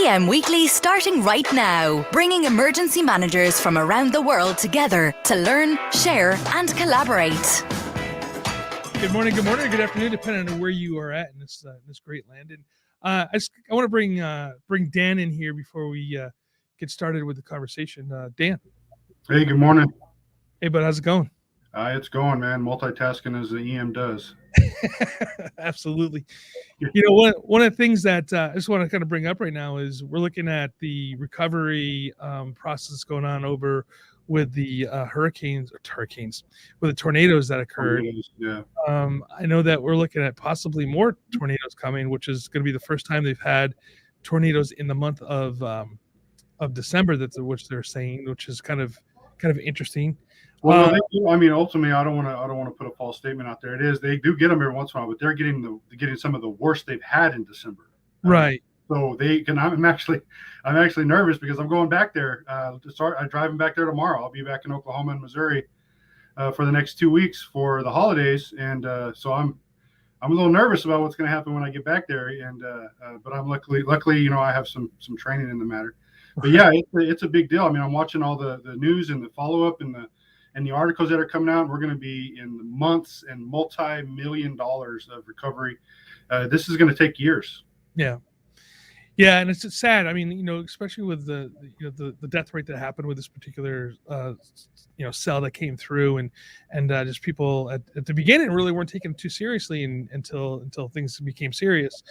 PM Weekly starting right now, bringing emergency managers from around the world together to learn, share and collaborate. Good morning, good afternoon, depending on where you are at in this great land. And I want to bring Dan in here before we get started with the conversation. Dan. Hey, good morning. Hey, bud, how's it going? It's going, man. Multitasking as the EM does. Absolutely. You know, one of the things that I just want to kind of bring up right now is we're looking at the recovery process going on over with the hurricanes, with the tornadoes that occurred. Yeah. I know that we're looking at possibly more tornadoes coming, which is going to be the first time they've had tornadoes in the month of December. Which they're saying, which is kind of interesting. Well, I mean, ultimately, I don't want to put a false statement out there. They do get them every once in a while, but they're getting some of the worst they've had in December. Right. So I'm actually nervous because I'm going back there to start. I'm driving back there tomorrow. I'll be back in Oklahoma and Missouri for the next 2 weeks for the holidays, and so I'm a little nervous about what's going to happen when I get back there. And but I'm luckily, you know, I have some training in the matter. But yeah, it's a big deal. I mean, I'm watching all the news and the follow up and the articles that are coming out. We're going to be in the months and multi-million dollars of recovery. This is going to take years. Yeah. Yeah, and it's sad. I mean, you know, especially with the death rate that happened with this particular cell that came through, and just people at the beginning really weren't taken too seriously until things became serious.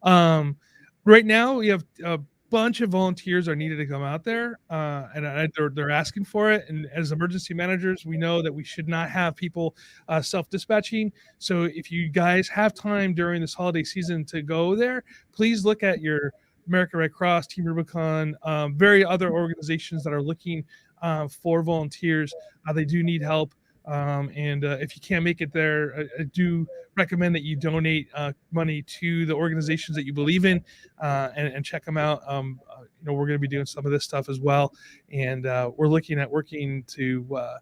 Right now, we have a bunch of volunteers are needed to come out there, and they're asking for it. And as emergency managers, we know that we should not have people self-dispatching. So if you guys have time during this holiday season to go there, please look at your American Red Cross, Team Rubicon, very other organizations that are looking for volunteers. They do need help. And if you can't make it there, I do recommend that you donate money to the organizations that you believe in and check them out. We're going to be doing some of this stuff as well. And we're looking at working to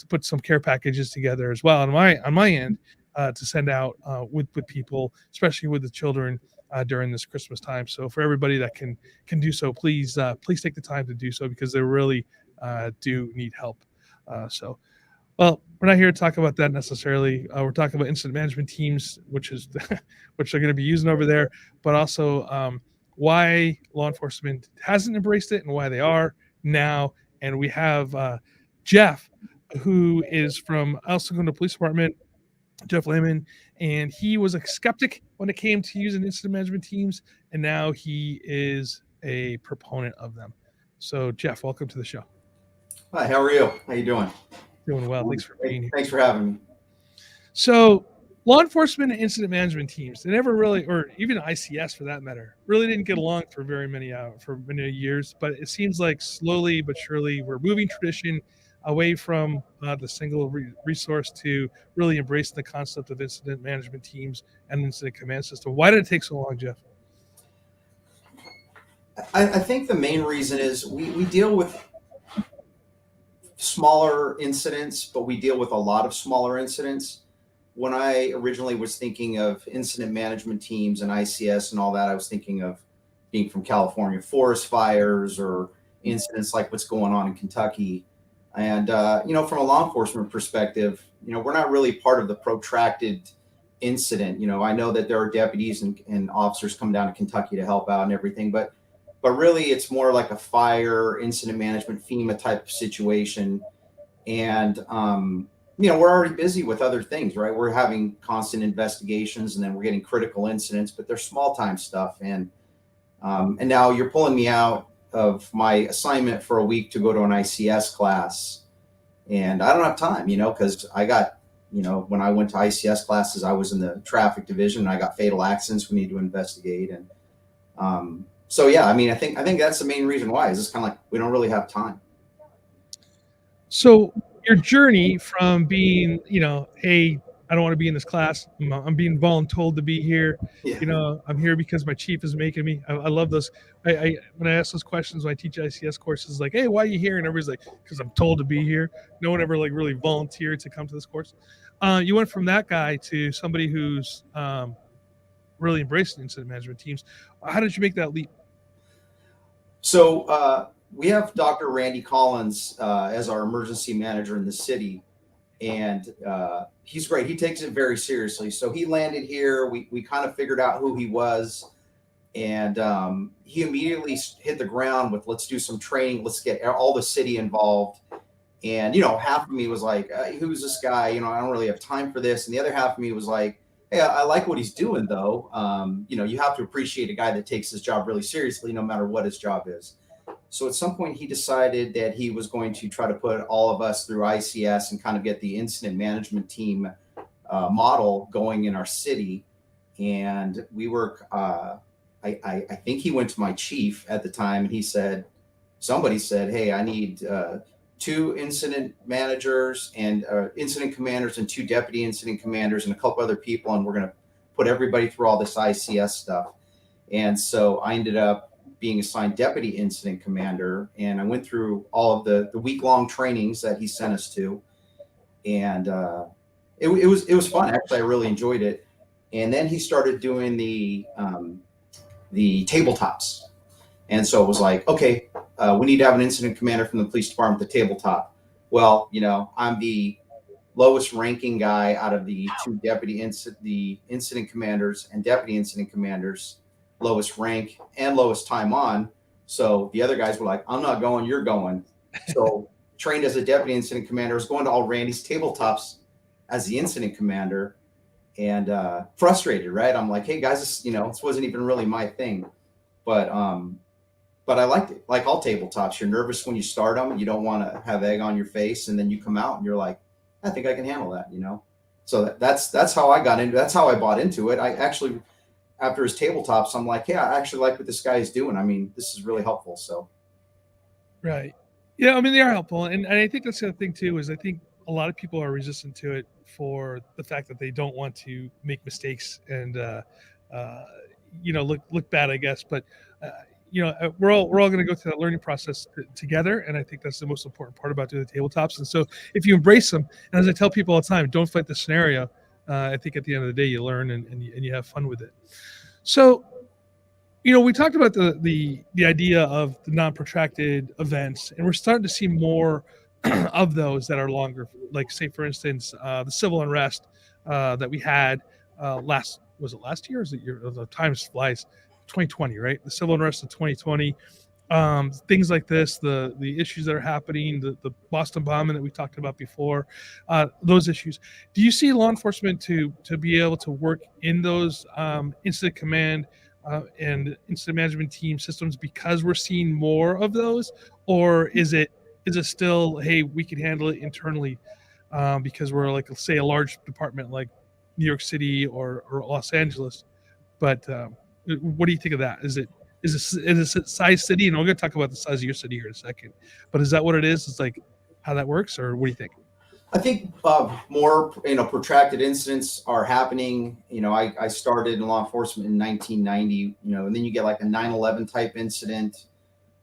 put some care packages together as well on my end to send out with people, especially with the children during this Christmas time. So for everybody that can do so, please take the time to do so because they really do need help. Well, we're not here to talk about that necessarily. We're talking about incident management teams, which they're going to be using over there, but also why law enforcement hasn't embraced it and why they are now. And we have Jeff, who is from El Segundo Police Department, Jeff Lehman, and he was a skeptic when it came to using incident management teams, and now he is a proponent of them. So, Jeff, welcome to the show. Hi, how are you? How you doing? Doing well. Thanks for being here. Thanks for having me. So, law enforcement and incident management teams, they never really, or even ICS for that matter, really didn't get along for many years. But it seems like slowly but surely we're moving tradition away from the single resource to really embrace the concept of incident management teams and incident command system. Why did it take so long, Jeff? I think the main reason is we deal with smaller incidents, but we deal with a lot of smaller incidents. When I originally was thinking of incident management teams and ICS and all that, I was thinking of being from California forest fires or incidents like what's going on in Kentucky. And, from a law enforcement perspective, we're not really part of the protracted incident. I know that there are deputies and officers come down to Kentucky to help out and everything, but really it's more like a fire incident management FEMA type of situation. And, we're already busy with other things, right? We're having constant investigations and then we're getting critical incidents, but they're small time stuff. And now you're pulling me out of my assignment for a week to go to an ICS class. And I don't have time, because I got, when I went to ICS classes, I was in the traffic division and I got fatal accidents we need to investigate. And so, yeah, I mean, I think that's the main reason why is it's kind of like we don't really have time. So your journey from being, hey, I don't want to be in this class. I'm being voluntold to be here. Yeah. I'm here because my chief is making me. I love those. I when I ask those questions when I teach ICS courses, like, hey, why are you here? And everybody's like, because I'm told to be here. No one ever really volunteered to come to this course. You went from that guy to somebody who's really embracing incident management teams. How did you make that leap? So we have Dr. Randy Collins as our emergency manager in the city, and he's great. He takes it very seriously. So he landed here. We kind of figured out who he was, and he immediately hit the ground with, let's do some training. Let's get all the city involved. And, half of me was like, who's this guy? I don't really have time for this. And the other half of me was like, hey, I like what he's doing, though. You have to appreciate a guy that takes his job really seriously, no matter what his job is. So at some point, he decided that he was going to try to put all of us through ICS and kind of get the incident management team model going in our city. And we were, I think he went to my chief at the time, and somebody said, hey, I need 2 incident managers and incident commanders and 2 deputy incident commanders and a couple other people, and we're going to put everybody through all this ICS stuff. And so I ended up being assigned deputy incident commander, and I went through all of the week-long trainings that he sent us to, and it was fun. Actually, I really enjoyed it. And then he started doing the tabletops. And so it was like, okay, we need to have an incident commander from the police department at the tabletop. Well, I'm the lowest ranking guy out of the 2 the incident commanders and deputy incident commanders, lowest rank and lowest time on. So the other guys were like, I'm not going, you're going. So trained as a deputy incident commander, was going to all Randy's tabletops as the incident commander, and frustrated, right? I'm like, hey guys, this wasn't even really my thing. But I liked it. Like all tabletops, you're nervous when you start them. You don't want to have egg on your face, and then you come out and you're like, I think I can handle that, So that's how I got into. That's how I bought into it. I actually, after his tabletops, I'm like, yeah, I actually like what this guy is doing. I mean, this is really helpful. So, Right. Yeah, I mean, they are helpful, and I think that's the other thing too. Is I think a lot of people are resistant to it for the fact that they don't want to make mistakes and look bad, I guess. But we're all going to go through that learning process together, and I think that's the most important part about doing the tabletops. And so if you embrace them, and as I tell people all the time, don't fight the scenario. I think at the end of the day, you learn and you have fun with it. So, we talked about the idea of the non-protracted events, and we're starting to see more of those that are longer. Like, say, for instance, the civil unrest that we had last year? Or is it year? The time flies. 2020, right? The civil unrest of 2020. Things like this, the issues that are happening, the Boston bombing that we talked about before, those issues. Do you see law enforcement to be able to work in those incident command and incident management team systems because we're seeing more of those, or is it still, hey, we can handle it internally because we're like, say, a large department like New York City or Los Angeles? But what do you think of that? Is it a size city? And we're going to talk about the size of your city here in a second. But is that what it is? It's like how that works, or what do you think? I think more protracted incidents are happening. I started in law enforcement in 1990. And then you get like a 9/11 type incident.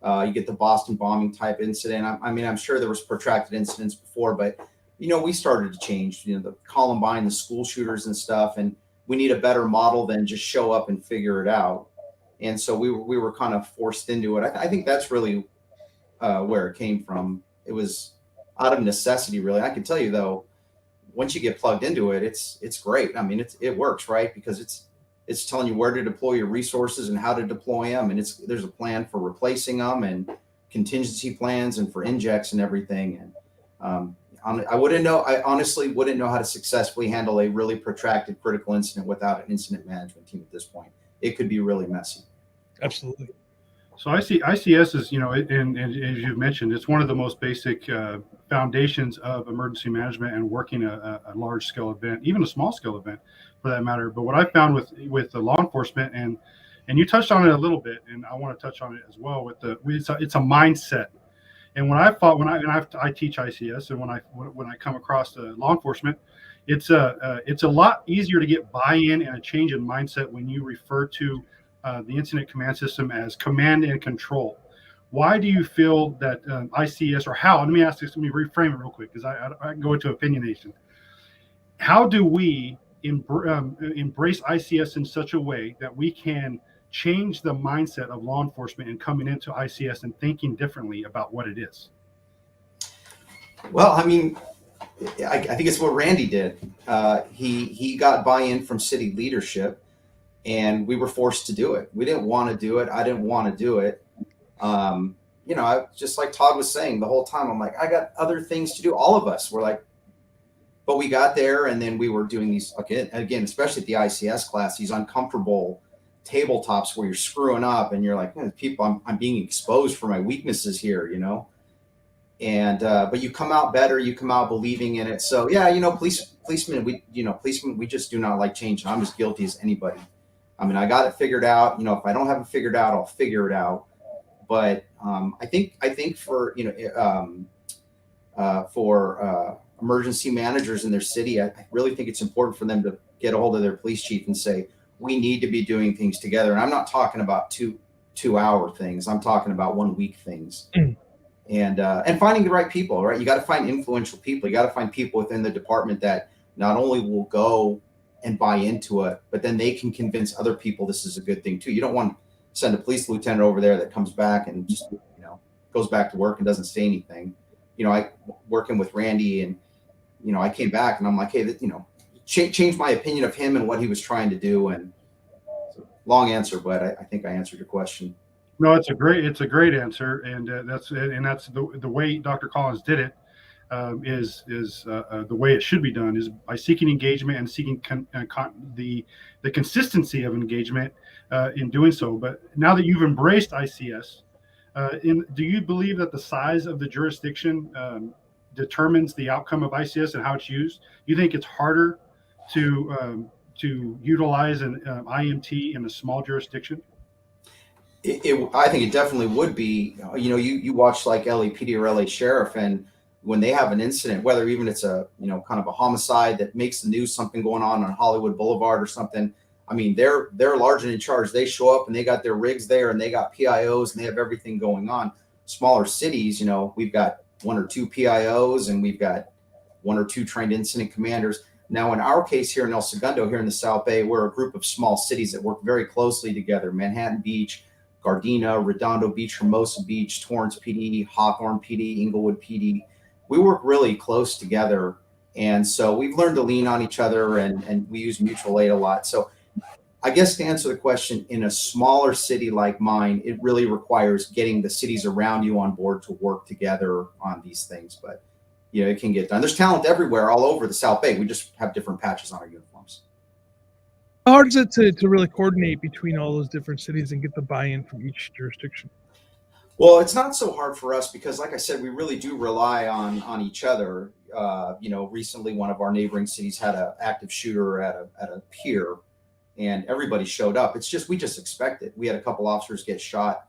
You get the Boston bombing type incident. I'm sure there was protracted incidents before, but we started to change. The Columbine, the school shooters and stuff, and we need a better model than just show up and figure it out. And so we were kind of forced into it. I think that's really where it came from. It was out of necessity, really. I can tell you, though, once you get plugged into it, it's great. I mean, it works, right? Because it's telling you where to deploy your resources and how to deploy them. And there's a plan for replacing them and contingency plans and for injects and everything. And I honestly wouldn't know how to successfully handle a really protracted critical incident without an incident management team at this point. It could be really messy. Absolutely. So I see ICS is, and as you've mentioned, it's one of the most basic foundations of emergency management and working a large scale event, even a small scale event for that matter. But what I found with the law enforcement, and you touched on it a little bit, and I want to touch on it as well, it's a mindset. And when I teach ICS, and when I come across law enforcement, it's a lot easier to get buy-in and a change in mindset when you refer to the incident command system as command and control. Why do you feel that ICS, or how? Let me reframe it real quick, because I can go into opinionation. How do we embrace ICS in such a way that we can change the mindset of law enforcement and coming into ICS and thinking differently about what it is? Well, I mean, I think it's what Randy did. He got buy-in from city leadership, and we were forced to do it. We didn't want to do it. I didn't want to do it. Just like Todd was saying the whole time, I'm like, I got other things to do. All of us were like, but we got there, and then we were doing these again, especially at the ICS class, these uncomfortable tabletops where you're screwing up, and you're like, people, I'm being exposed for my weaknesses here, And but you come out better, you come out believing in it. So yeah, policemen, we just do not like change. I'm as guilty as anybody. I mean, I got it figured out. If I don't have it figured out, I'll figure it out. But I think for emergency managers in their city, I really think it's important for them to get a hold of their police chief and say, we need to be doing things together. And I'm not talking about two-hour things. I'm talking about 1 week things. And finding the right people, right? You got to find influential people. You got to find people within the department that not only will go and buy into it, but then they can convince other people this is a good thing too. You don't want to send a police lieutenant over there that comes back and just, goes back to work and doesn't say anything. I working with Randy, and, I came back and I'm like, hey, changed my opinion of him and what he was trying to do. And long answer, but I think I answered your question. No, it's a great answer, and that's the way Dr. Collins did it. Is the way it should be done, is by seeking engagement and seeking the consistency of engagement in doing so. But now that you've embraced ICS, do you believe that the size of the jurisdiction determines the outcome of ICS and how it's used? You think it's harder to utilize an IMT in a small jurisdiction? I think it definitely would be. You watch like LAPD or LA Sheriff, and when they have an incident, whether even it's a kind of a homicide that makes the news, something going on Hollywood Boulevard or something. I mean, they're large and in charge. They show up and they got their rigs there, and they got PIOs, and they have everything going on. Smaller cities, we've got 1 or 2 PIOs, and we've got 1 or 2 trained incident commanders. Now, in our case here in El Segundo, here in the South Bay, we're a group of small cities that work very closely together. Manhattan Beach, Gardena, Redondo Beach, Hermosa Beach, Torrance PD, Hawthorne PD, Inglewood PD. We work really close together. And so we've learned to lean on each other, and we use mutual aid a lot. So I guess to answer the question, in a smaller city like mine, it really requires getting the cities around you on board to work together on these things. But, it can get done. There's talent everywhere, all over the South Bay. We just have different patches on our uniforms. How hard is it to really coordinate between all those different cities and get the buy-in from each jurisdiction? Well, it's not so hard for us because, like I said, we really do rely on each other. Recently one of our neighboring cities had an active shooter at a pier, and everybody showed up. It's just, we just expect it. We had a couple officers get shot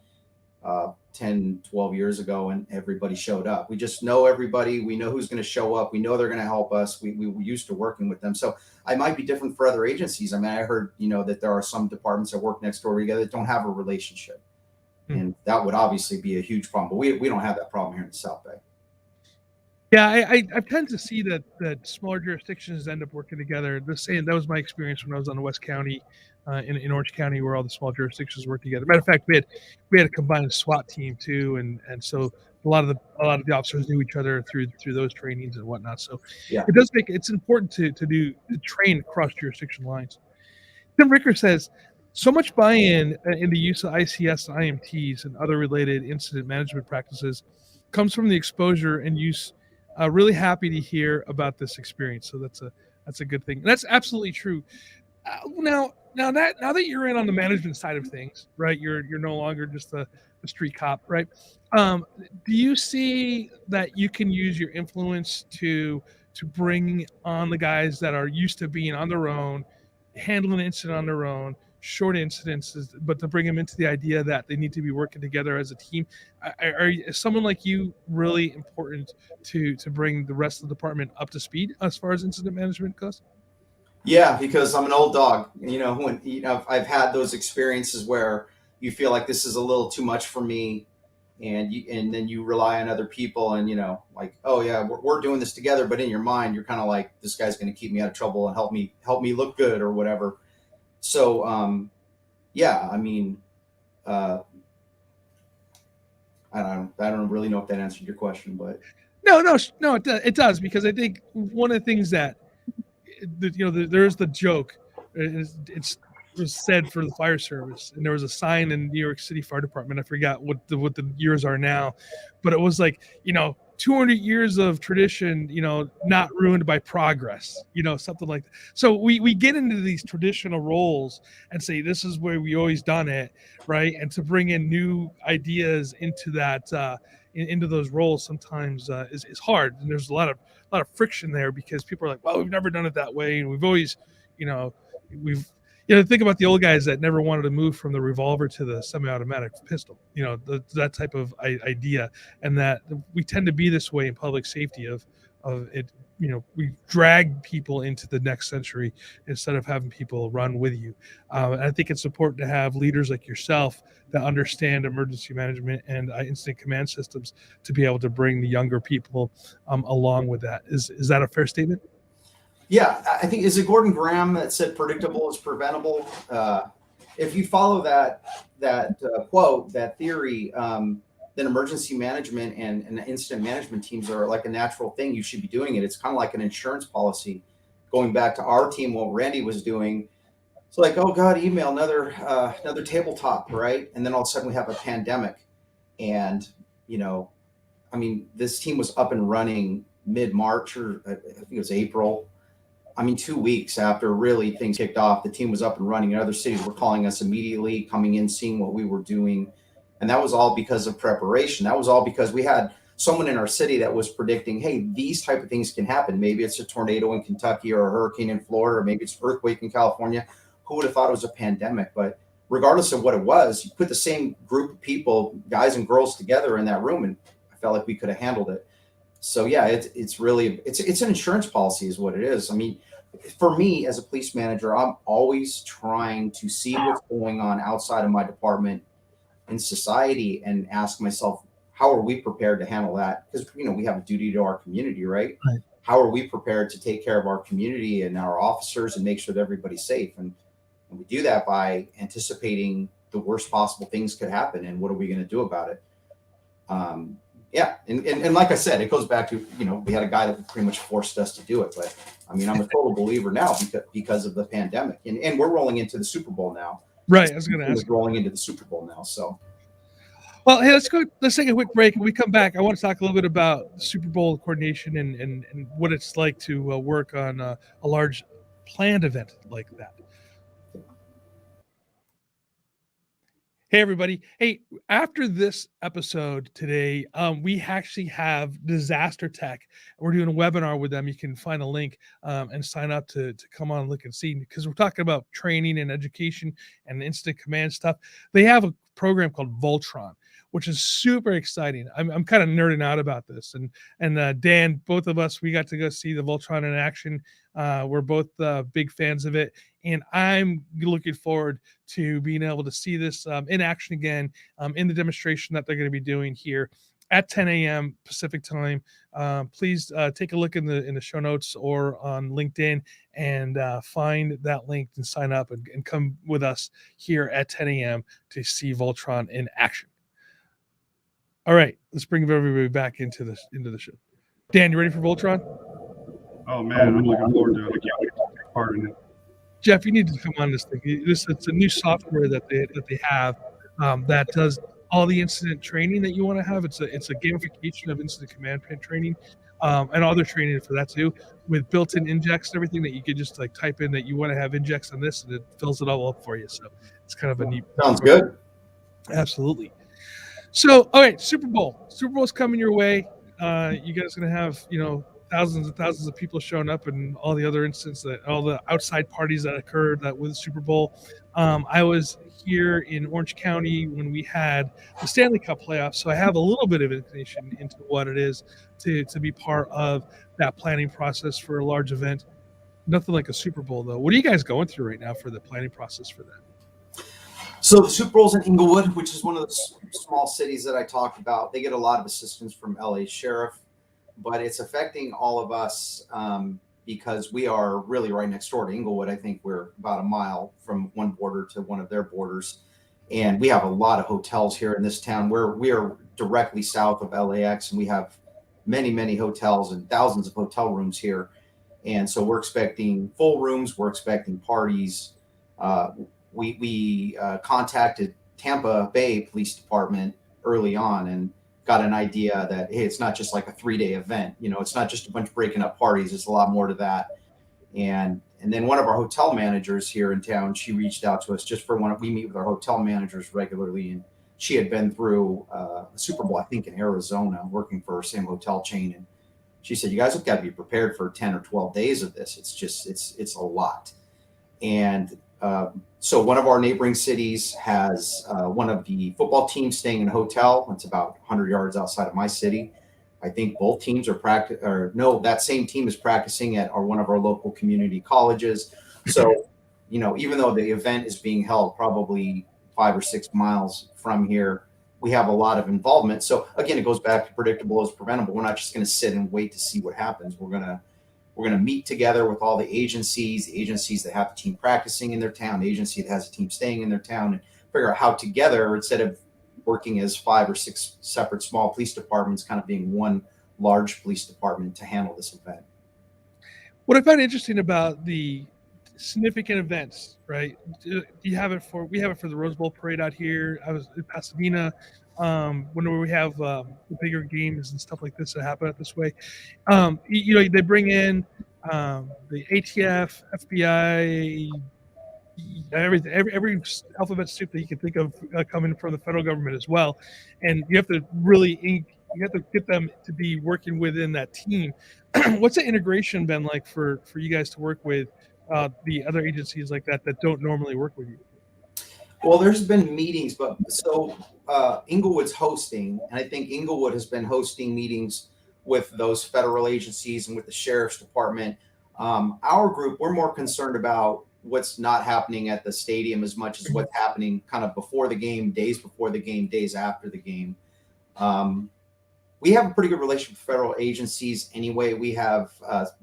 10, 12 years ago, and everybody showed up. We just know everybody. We know who's going to show up. We know they're going to help us. We were used to working with them. So I might be different for other agencies. I mean, I heard, that there are some departments that work next door together that don't have a relationship. And that would obviously be a huge problem. But we don't have that problem here in the South Bay. Yeah, I tend to see that smaller jurisdictions end up working together. That was my experience when I was on the West County, in Orange County, where all the small jurisdictions work together. Matter of fact, we had a combined SWAT team too, and so a lot of the officers knew each other through those trainings and whatnot. So yeah, it's important to train across jurisdiction lines. Tim Ricker says, so much buy-in in the use of ICS, IMTs, and other related incident management practices comes from the exposure and use. Really happy to hear about this experience. So that's a good thing. That's absolutely true. Now that you're in on the management side of things, right? You're no longer just the street cop, right? Do you see that you can use your influence to bring on the guys that are used to being on their own, handling an incident on their own, short incidences, but to bring them into the idea that they need to be working together as a team? Is someone like you really important to bring the rest of the department up to speed as far as incident management goes? Yeah, because I'm an old dog. When I've had those experiences where you feel like this is a little too much for me, and then you rely on other people, and like, oh yeah, we're doing this together, but in your mind you're kind of like, this guy's going to keep me out of trouble and help me look good or whatever. So yeah, I mean, I don't really know if that answered your question, but No, it does, because I think one of the things that there's the joke. It was said for the fire service, and there was a sign in New York City Fire Department. I forgot what the years are now, but it was like 200 years of tradition, not ruined by progress, something like that. So we get into these traditional roles and say this is where we always done it, right? And to bring in new ideas into that into those roles sometimes is hard, and there's a lot of friction there, because people are like, well, we've never done it that way, and we've always, we've think about the old guys that never wanted to move from the revolver to the semi-automatic pistol, that type of idea. And that we tend to be this way in public safety of it. We drag people into the next century instead of having people run with you. And I think it's important to have leaders like yourself that understand emergency management and incident command systems to be able to bring the younger people along with that. Is that a fair statement? Yeah, I think, is it Gordon Graham that said predictable is preventable? If you follow that quote, that theory, then emergency management and incident management teams are like a natural thing. You should be doing it. It's kind of like an insurance policy. Going back to our team, what Randy was doing, it's like, oh God, email, another tabletop, right? And then all of a sudden we have a pandemic, and this team was up and running mid-March, or I think it was April. 2 weeks after really things kicked off, the team was up and running, and other cities were calling us immediately, coming in, seeing what we were doing. And that was all because of preparation. That was all because we had someone in our city that was predicting, hey, these type of things can happen. Maybe it's a tornado in Kentucky, or a hurricane in Florida, or maybe it's an earthquake in California. Who would have thought it was a pandemic? But regardless of what it was, you put the same group of people, guys and girls, together in that room, and I felt like we could have handled it. So yeah, it's really an insurance policy is what it is. For me as a police manager, I'm always trying to see what's going on outside of my department in society and ask myself, how are we prepared to handle that? Because we have a duty to our community, right? How are we prepared to take care of our community and our officers and make sure that everybody's safe? And we do that by anticipating the worst possible things could happen, and what are we going to do about it? Yeah. And like I said, it goes back to, we had a guy that pretty much forced us to do it. But I'm a total believer now because of the pandemic, and we're rolling into the Super Bowl now. Right. I was going to ask. Rolling into the Super Bowl now. So, well, hey, let's take a quick break. When we come back, I want to talk a little bit about Super Bowl coordination and what it's like to work on a large planned event like that. Hey, everybody. Hey, after this episode today, we actually have Disaster Tech. We're doing a webinar with them. You can find a link and sign up to come on and look and see, because we're talking about training and education and incident command stuff. They have a program called Voltron, which is super exciting. I'm kind of nerding out about this. And Dan, both of us, we got to go see the Voltron in action. We're both big fans of it. And I'm looking forward to being able to see this in action again in the demonstration that they're going to be doing here at 10 a.m. Pacific time. Please take a look in the show notes or on LinkedIn and find that link and sign up and come with us here at 10 a.m. to see Voltron in action. All right, let's bring everybody back into the show. Dan, you ready for Voltron? Oh man, I'm looking forward to it. I can't wait to take part in it. Jeff, you need to come on this thing. It's a new software that they have that does all the incident training that you want to have. It's a gamification of incident command training and other training for that too, with built-in injects and everything that you could just like type in that you want to have injects on this, and it fills it all up for you. So it's kind of a neat. Sounds good. Absolutely. So, all right, Super Bowl. Super Bowl's coming your way. You guys are gonna have thousands and thousands of people showing up, and all the other incidents, all the outside parties that occurred with Super Bowl. I was here in Orange County when we had the Stanley Cup playoffs, so I have a little bit of information into what it is to be part of that planning process for a large event. Nothing like a Super Bowl, though. What are you guys going through right now for the planning process for that? So the Super Bowl's in Inglewood, which is one of the small cities that I talked about. They get a lot of assistance from LA Sheriff, but it's affecting all of us because we are really right next door to Inglewood. I think we're about a mile from one border to one of their borders. And we have a lot of hotels here in this town. We are directly south of LAX, and we have many, many hotels and thousands of hotel rooms here. And so we're expecting full rooms. We're expecting parties. We contacted Tampa Bay Police Department early on and got an idea that, hey, it's not just like a 3-day event. You know, it's not just a bunch of breaking up parties. It's a lot more to that. And then one of our hotel managers here in town, she reached out to us just for we meet with our hotel managers regularly. And she had been through a Super Bowl, I think, in Arizona, working for the same hotel chain. And she said, you guys have got to be prepared for 10 or 12 days of this. It's a lot. And so one of our neighboring cities has one of the football teams staying in a hotel. It's about 100 yards outside of my city. I think both teams are that same team is practicing at one of our local community colleges. So, you know, even though the event is being held probably 5 or 6 miles from here, we have a lot of involvement. So again, it goes back to predictable is preventable. We're not just going to sit and wait to see what happens. We're going to meet together with all the agencies that have the team practicing in their town, the agency that has a team staying in their town, and figure out how together, instead of working as 5 or 6 separate small police departments, kind of being one large police department to handle this event. What I find interesting about the significant events, right? We have it for the Rose Bowl parade out here. I was in Pasadena. Whenever we have the bigger games and stuff like this that happen out this way, you know, they bring in the ATF, FBI, everything, every alphabet soup that you can think of coming from the federal government as well, and you have to get them to be working within that team. What's the integration been like for you guys to work with the other agencies like that don't normally work with you? Well, there's been meetings, but so Inglewood's hosting, and I think Inglewood has been hosting meetings with those federal agencies and with the sheriff's department. Our group, we're more concerned about what's not happening at the stadium as much as what's happening kind of before the game, days before the game, days after the game. We have a pretty good relationship with federal agencies anyway. We have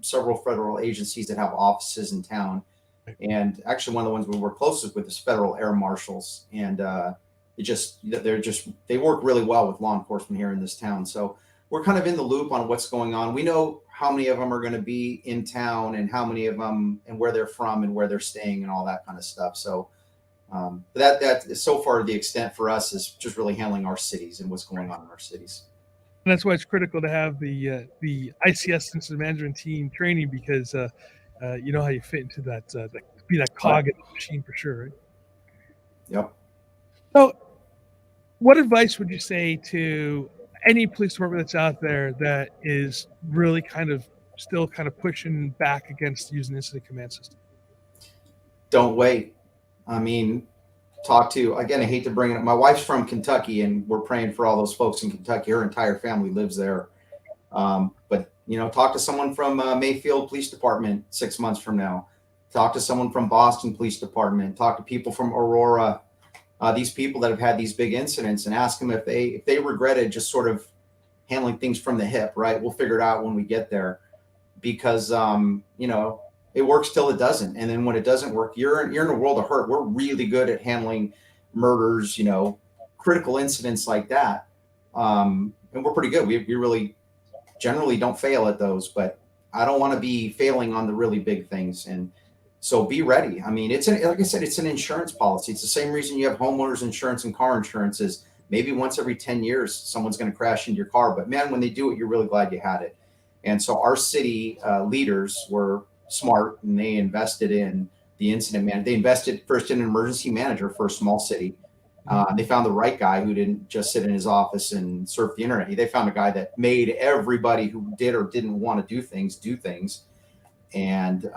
several federal agencies that have offices in town. And actually, one of the ones we work closest with is federal air marshals. And they work really well with law enforcement here in this town. So we're kind of in the loop on what's going on. We know how many of them are going to be in town and how many of them and where they're from and where they're staying and all that kind of stuff. So that is so far the extent for us is just really handling our cities and what's going on in our cities. And that's why it's critical to have the ICS incident management team training, because you know how you fit into that, be that cog in the machine for sure, right? Yep. So what advice would you say to any police department that's out there that is really still pushing back against using incident command system? Don't wait. I mean, again, I hate to bring it up. My wife's from Kentucky, and we're praying for all those folks in Kentucky. Her entire family lives there. But, you know, talk to someone from Mayfield Police Department 6 months from now. Talk to someone from Boston Police Department. Talk to people from Aurora. These people that have had these big incidents, and ask them if they regretted just sort of handling things from the hip, right? We'll figure it out when we get there, because, you know, it works till it doesn't. And then when it doesn't work, you're in a world of hurt. We're really good at handling murders, you know, critical incidents like that. And we're pretty good. We really generally don't fail at those, but I don't want to be failing on the really big things. And so be ready. I mean, like I said, it's an insurance policy. It's the same reason you have homeowners insurance and car insurance is maybe once every 10 years, someone's going to crash into your car. But man, when they do it, you're really glad you had it. And so our city leaders were smart, and they invested in the incident manager. They invested first in an emergency manager for a small city. They found the right guy who didn't just sit in his office and surf the internet. They found a guy that made everybody who did or didn't want to do things. And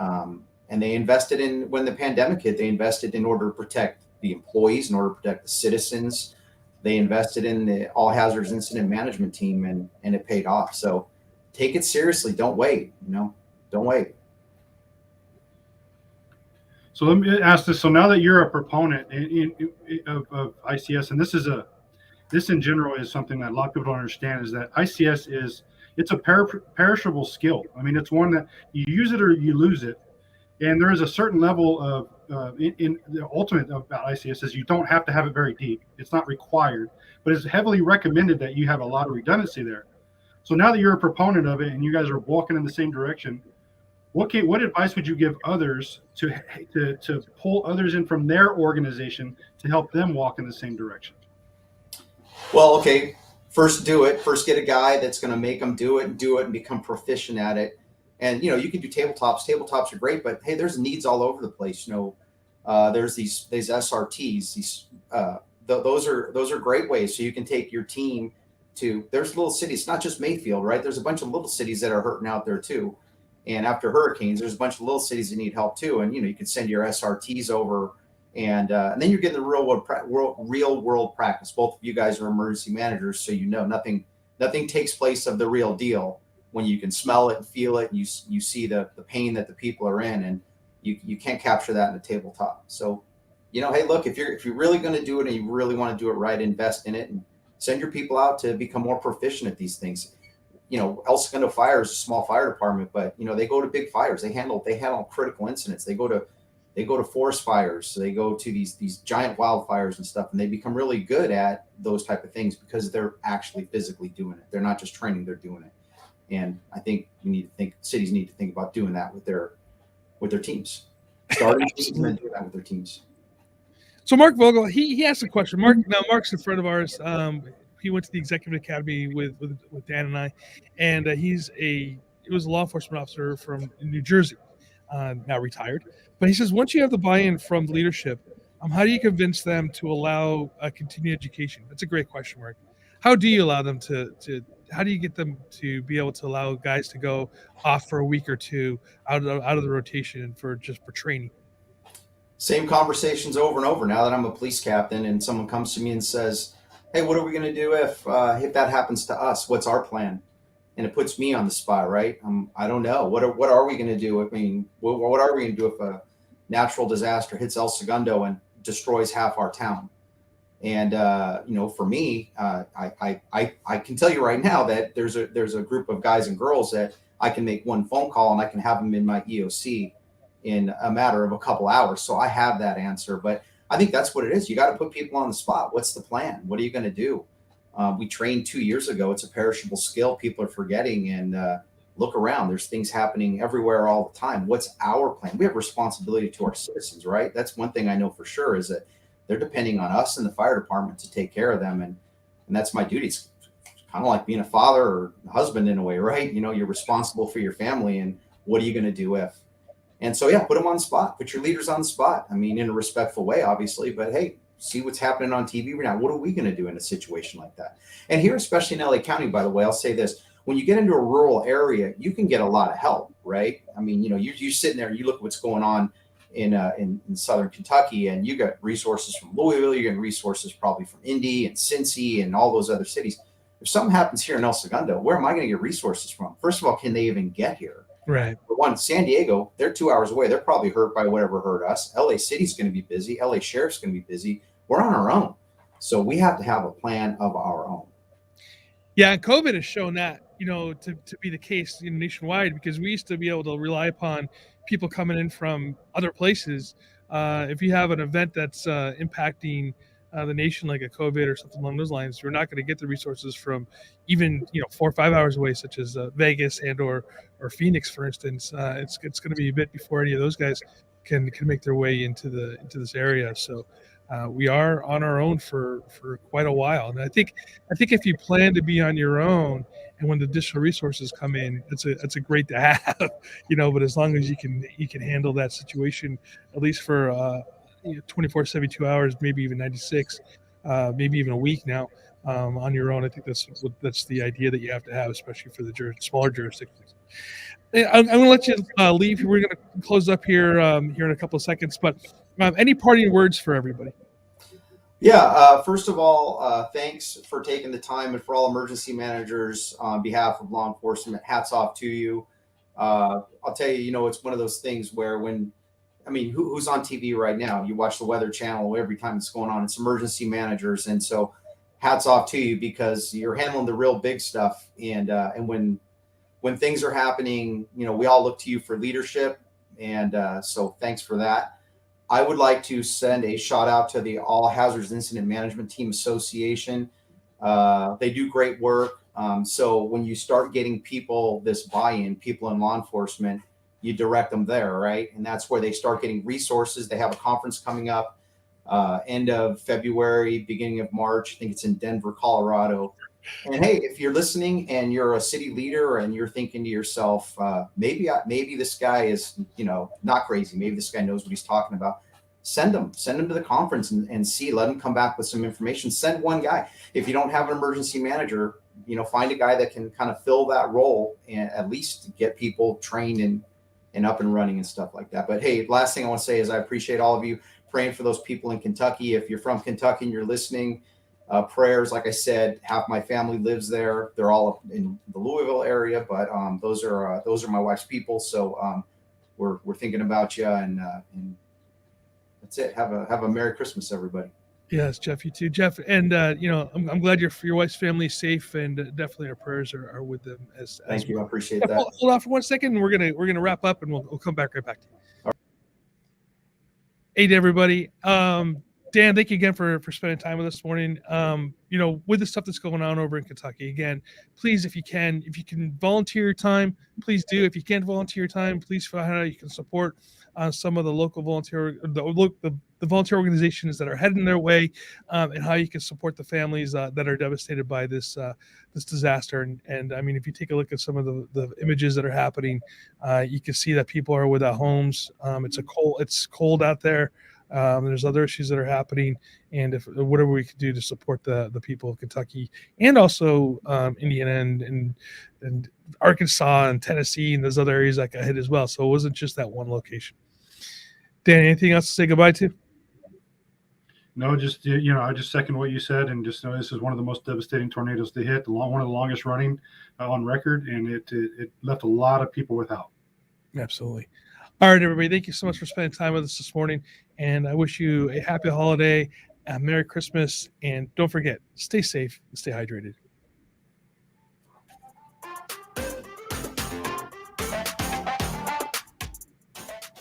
they invested in, when the pandemic hit, they invested in order to protect the employees, in order to protect the citizens. They invested in the all hazards incident management team, and it paid off. So take it seriously. Don't wait. Don't wait. So let me ask this. So now that you're a proponent of ICS, and this in general is something that a lot of people don't understand, is that ICS is, it's a perishable skill. I mean, it's one that you use it or you lose it. And there is a certain level of in the ultimate about ICS is you don't have to have it very deep. It's not required, but it's heavily recommended that you have a lot of redundancy there. So now that you're a proponent of it and you guys are walking in the same direction, what advice would you give others to pull others in from their organization to help them walk in the same direction? Well, okay, first do it. First get a guy that's going to make them do it and become proficient at it. And, you know, you can do tabletops. Tabletops are great, but hey, there's needs all over the place. You know, there's these SRTs. Those are great ways. So you can take your team to, there's little cities, not just Mayfield, right? There's a bunch of little cities that are hurting out there too. And after hurricanes, there's a bunch of little cities that need help too. And, you know, you can send your SRTs over and then you're getting the real world practice. Both of you guys are emergency managers. So, you know, nothing takes place of the real deal when you can smell it and feel it, and you see the pain that the people are in, and you can't capture that in a tabletop. So, you know, hey, look, if you're really going to do it and you really want to do it right, invest in it and send your people out to become more proficient at these things. You know, El Segundo Fire is a small fire department, but you know, they go to big fires. They handle critical incidents. They go to forest fires. So they go to these giant wildfires and stuff, and they become really good at those type of things because they're actually physically doing it. They're not just training, they're doing it. And I think cities need to think about doing that with their teams. Starting teams and then doing that with their teams. So Mark Vogel, he asked a question. Mark's a friend of ours. He went to the executive academy with Dan and I, and he was a law enforcement officer from New Jersey, now retired. But he says once you have the buy-in from leadership, how do you convince them to allow continued education? That's a great question, Mark. How do you allow them to how do you get them to be able to allow guys to go off for a week or two out of the rotation for training? Same conversations over and over. Now that I'm a police captain and someone comes to me and says, hey, what are we going to do if that happens to us? What's our plan? And it puts me on the spot, right? I don't know. What are we going to do? I mean, what are we going to do if a natural disaster hits El Segundo and destroys half our town? And you know, for me, I can tell you right now that there's a group of guys and girls that I can make one phone call and I can have them in my EOC in a matter of a couple hours. So I have that answer. But I think that's what it is. You got to put people on the spot. What's the plan? What are you going to do? We trained 2 years ago. It's a perishable skill. People are forgetting. And look around. There's things happening everywhere all the time. What's our plan? We have responsibility to our citizens, right? That's one thing I know for sure is that they're depending on us and the fire department to take care of them. And that's my duty. It's kind of like being a father or a husband in a way, right? You know, you're responsible for your family and what are you going to do if? And so, yeah, put them on the spot, put your leaders on the spot. I mean, in a respectful way, obviously, but hey, see what's happening on TV right now. What are we going to do in a situation like that? And here, especially in LA County, by the way, I'll say this, when you get into a rural area, you can get a lot of help, right? I mean, you know, you're sitting there, you look at what's going on in Southern Kentucky, and you got resources from Louisville, you're getting resources probably from Indy and Cincy and all those other cities. If something happens here in El Segundo, where am I going to get resources from? First of all, can they even get here? Right. For one, San Diego, they're 2 hours away. They're probably hurt by whatever hurt us. LA City's going to be busy. LA Sheriff's going to be busy. We're on our own. So we have to have a plan of our own. Yeah, and COVID has shown that, you know, to be the case nationwide, because we used to be able to rely upon people coming in from other places. If you have an event that's impacting the nation like a COVID or something along those lines, you're not going to get the resources from even 4 or 5 hours away, such as Vegas and or Phoenix, for instance. It's going to be a bit before any of those guys can make their way into this area. So we are on our own for quite a while, and I think if you plan to be on your own, and when the additional resources come in, it's a great to have, But as long as you can handle that situation, at least for 24, 72 hours, maybe even 96, maybe even a week now, on your own. I think that's the idea that you have to have, especially for the smaller jurisdictions. I'm going to let you leave. We're going to close up here in a couple of seconds, but any parting words for everybody? Yeah. First of all, thanks for taking the time, and for all emergency managers on behalf of law enforcement, hats off to you. I'll tell you, it's one of those things where who's on TV right now? You watch the Weather Channel every time it's going on. It's emergency managers. And so hats off to you, because you're handling the real big stuff. And when when things are happening, we all look to you for leadership. And so thanks for that. I would like to send a shout out to the All Hazards Incident Management Team Association. They do great work. So when you start getting people this buy-in, people in law enforcement, you direct them there, right? And that's where they start getting resources. They have a conference coming up end of February, beginning of March. I think it's in Denver, Colorado. And hey, if you're listening and you're a city leader and you're thinking to yourself, maybe this guy is, not crazy. Maybe this guy knows what he's talking about. Send them to the conference and see, let them come back with some information. Send one guy. If you don't have an emergency manager, find a guy that can kind of fill that role and at least get people trained and up and running and stuff like that. But hey, last thing I want to say is I appreciate all of you praying for those people in Kentucky. If you're from Kentucky and you're listening, prayers, like I said, half my family lives there. They're all up in the Louisville area, but those are my wife's people. So we're thinking about you, and that's it. Have a Merry Christmas, everybody. Yes, Jeff, you too, Jeff. And I'm glad your wife's family is safe, and definitely our prayers are with them. Thank you, I appreciate Jeff, that. Hold on for 1 second, and we're gonna wrap up, and we'll come back right back to you. All right. Hey, to everybody. Dan, thank you again for spending time with us this morning. With the stuff that's going on over in Kentucky, again, please, if you can volunteer your time, please do. If you can't volunteer your time, please find out how you can support some of the local the volunteer organizations that are heading their way, and how you can support the families that are devastated by this disaster. And I mean, if you take a look at some of the images that are happening, you can see that people are without homes. It's cold out there. There's other issues that are happening, and if whatever we can do to support the people of Kentucky and also Indiana and Arkansas and Tennessee and those other areas that got hit as well. So it wasn't just that one location. Dan, anything else to say goodbye to? No, just I just second what you said, and just know this is one of the most devastating tornadoes to hit, one of the longest running on record, and it left a lot of people without. Absolutely. All right, everybody. Thank you so much for spending time with us this morning. And I wish you a happy holiday, a Merry Christmas, and don't forget, stay safe and stay hydrated.